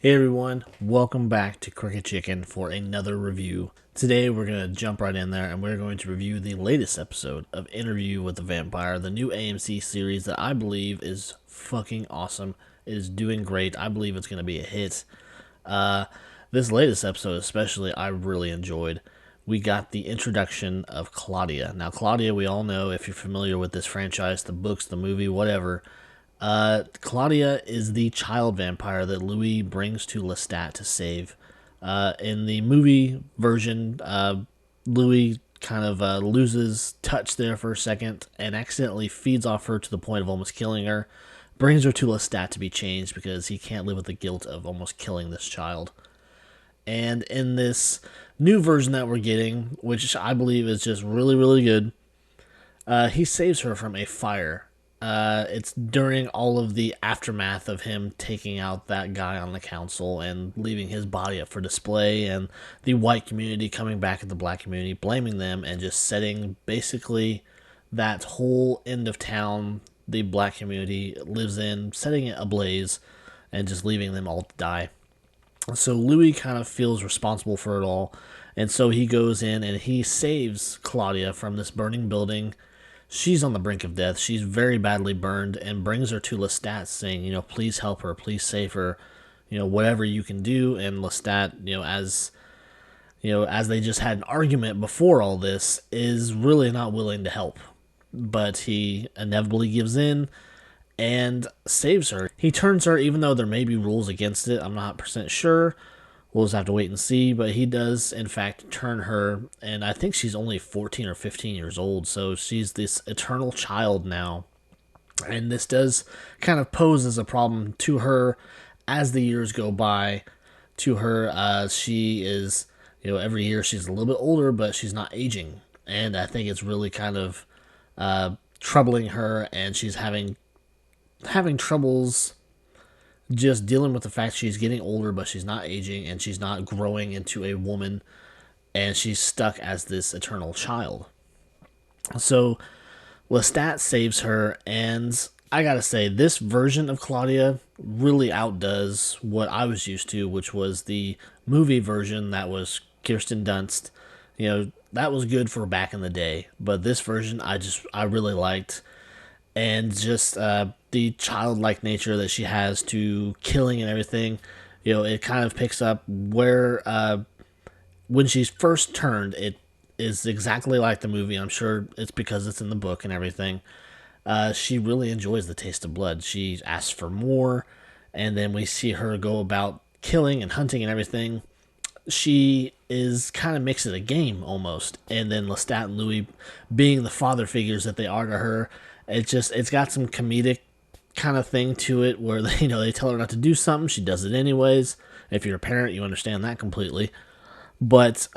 Hey everyone, welcome back to Cricket Chicken for another review. Today we're going to jump right in there and we're going to review the latest episode of Interview with the Vampire, the new AMC series that I believe is fucking awesome. It is doing great. I believe it's going to be a hit. Uh, this latest episode especially I really enjoyed. We got the introduction of Claudia. Now Claudia, we all know if you're familiar with this franchise, the books, the movie, whatever. Claudia is the child vampire that Louis brings to Lestat to save. In the movie version, Louis kind of loses touch there for a second and accidentally feeds off her to the point of almost killing her. Brings her to Lestat to be changed because he can't live with the guilt of almost killing this child. And in this new version that we're getting, which I believe is just really, really good, he saves her from a fire. It's during all of the aftermath of him taking out that guy on the council and leaving his body up for display, and the white community coming back at the black community, blaming them, and just setting basically that whole end of town the black community lives in, setting it ablaze, and just leaving them all to die. So Louis kind of feels responsible for it all, and so he goes in and he saves Claudia from this burning building. She's on the brink of death. She's very badly burned and brings her to Lestat saying, please help her, please save her, whatever you can do. And Lestat, as they just had an argument before all this, is really not willing to help. But he inevitably gives in and saves her. He turns her, even though there may be rules against it. I'm not percent sure. We'll just have to wait and see, but he does, in fact, turn her, and I think she's only 14 or 15 years old, so she's this eternal child now. And this does kind of pose as a problem to her as the years go by. To her, she is, every year she's a little bit older, but she's not aging. And I think it's really kind of troubling her, and she's having troubles just dealing with the fact she's getting older, but she's not aging and she's not growing into a woman, and she's stuck as this eternal child. So Lestat saves her, and I gotta say, this version of Claudia really outdoes what I was used to, which was the movie version that was Kirsten Dunst. That was good for back in the day, but this version I really liked, and just the childlike nature that she has to killing and everything. It kind of picks up where when she's first turned, it is exactly like the movie. I'm sure it's because it's in the book and everything. She really enjoys the taste of blood. She asks for more, and then we see her go about killing and hunting and everything. She is kind of makes it a game almost, and then Lestat and Louis, being the father figures that they are to her, it's got some comedic kind of thing to it where they tell her not to do something, she does it anyways. If you're a parent, you understand that completely. But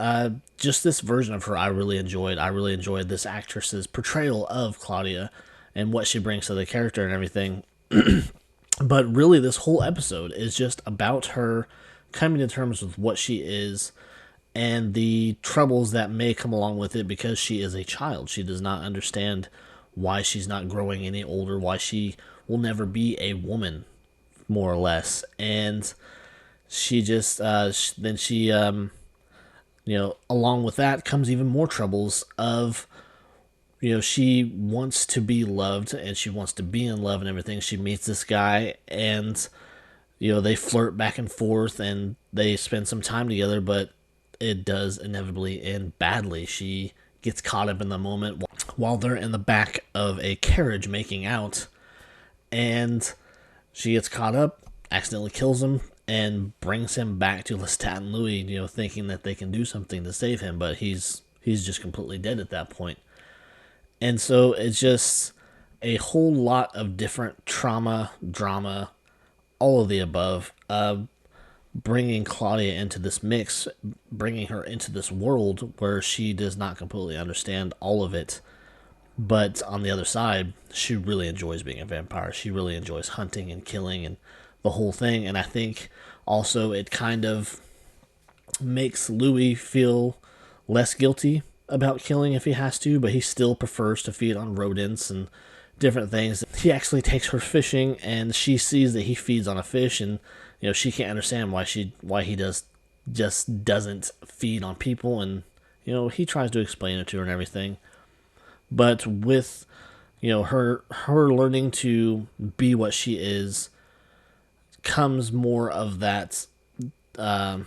just this version of her, I really enjoyed. I really enjoyed this actress's portrayal of Claudia and what she brings to the character and everything. But really, this whole episode is just about her coming to terms with what she is and the troubles that may come along with it because she is a child. She does not understand why she's not growing any older, why she will never be a woman, more or less. And she just, then she, along with that comes even more troubles of, she wants to be loved and she wants to be in love and everything. She meets this guy and, they flirt back and forth and they spend some time together, but it does inevitably end badly. She gets caught up in the moment while they're in the back of a carriage making out, and she gets caught up, accidentally kills him, and brings him back to Lestat and Louis, thinking that they can do something to save him, but he's just completely dead at that point. And so it's just a whole lot of different trauma, drama, all of the above, bringing Claudia into this mix, bringing her into this world where she does not completely understand all of it. But on the other side, she really enjoys being a vampire. She really enjoys hunting and killing and the whole thing. And I think also it kind of makes Louis feel less guilty about killing if he has to, but he still prefers to feed on rodents and different things. He actually takes her fishing, and she sees that he feeds on a fish, and she can't understand why he just doesn't feed on people, and he tries to explain it to her and everything. But with her learning to be what she is, comes more of that uh,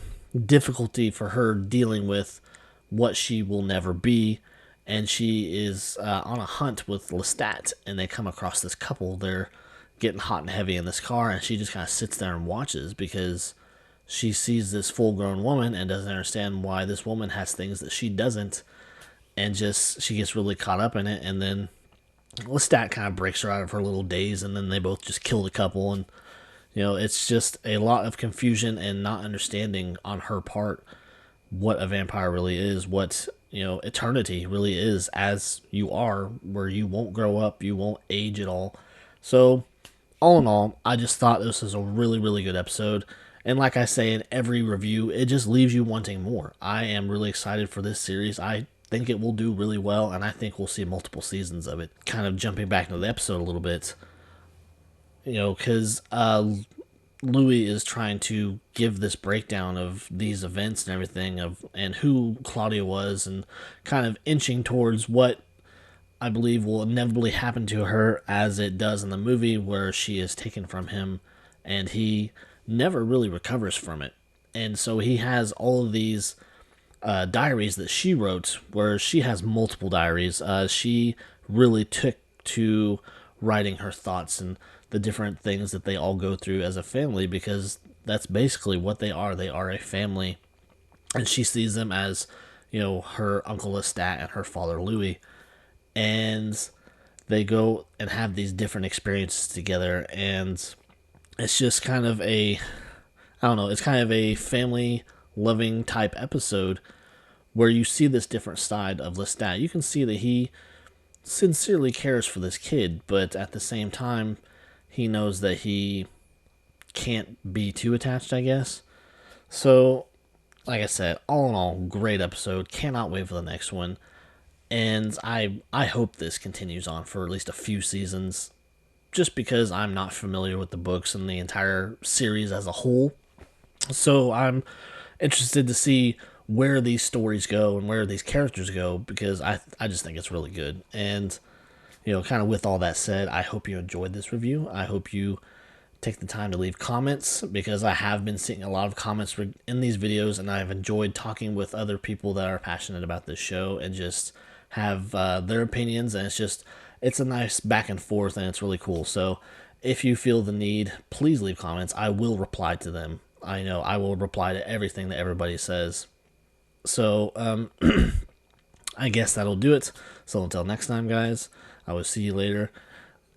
difficulty for her dealing with what she will never be. And she is on a hunt with Lestat, and they come across this couple. They're getting hot and heavy in this car, and she just kind of sits there and watches because she sees this full-grown woman and doesn't understand why this woman has things that she doesn't, and just she gets really caught up in it. And then Lestat kind of breaks her out of her little daze, and then they both just kill the couple. And it's just a lot of confusion and not understanding on her part what a vampire really is, what eternity really is, as you are, where you won't grow up, you won't age at all. So all in all, I just thought this was a really, really good episode. And like I say in every review, it just leaves you wanting more. I am really excited for this series. I think it will do really well, and I think we'll see multiple seasons of it. Kind of jumping back into the episode a little bit, because Louis is trying to give this breakdown of these events and everything, and who Claudia was, and kind of inching towards what I believe will inevitably happen to her, as it does in the movie, where she is taken from him and he never really recovers from it. And so he has all of these diaries that she wrote, where she has multiple diaries. She really took to writing her thoughts and the different things that they all go through as a family, because that's basically what they are. They are a family, and she sees them as her uncle Lestat and her father Louis, and they go and have these different experiences together. And it's just kind of it's kind of a family loving type episode, where you see this different side of Lestat. You can see that he sincerely cares for this kid, but at the same time, he knows that he can't be too attached, I guess. So, like I said, all in all, great episode. Cannot wait for the next one. And I hope this continues on for at least a few seasons, just because I'm not familiar with the books and the entire series as a whole. So I'm interested to see where these stories go and where these characters go, because I just think it's really good. And kind of with all that said, I hope you enjoyed this review. I hope you take the time to leave comments, because I have been seeing a lot of comments in these videos, and I've enjoyed talking with other people that are passionate about this show and just have their opinions, and it's a nice back and forth, and it's really cool. So if you feel the need, please leave comments. I will reply to them. I know I will reply to everything that everybody says. So I guess that'll do it. So until next time, guys, I will see you later.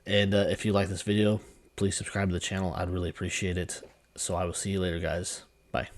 And if you like this video, please subscribe to the channel. I'd really appreciate it. So I will see you later, guys. Bye.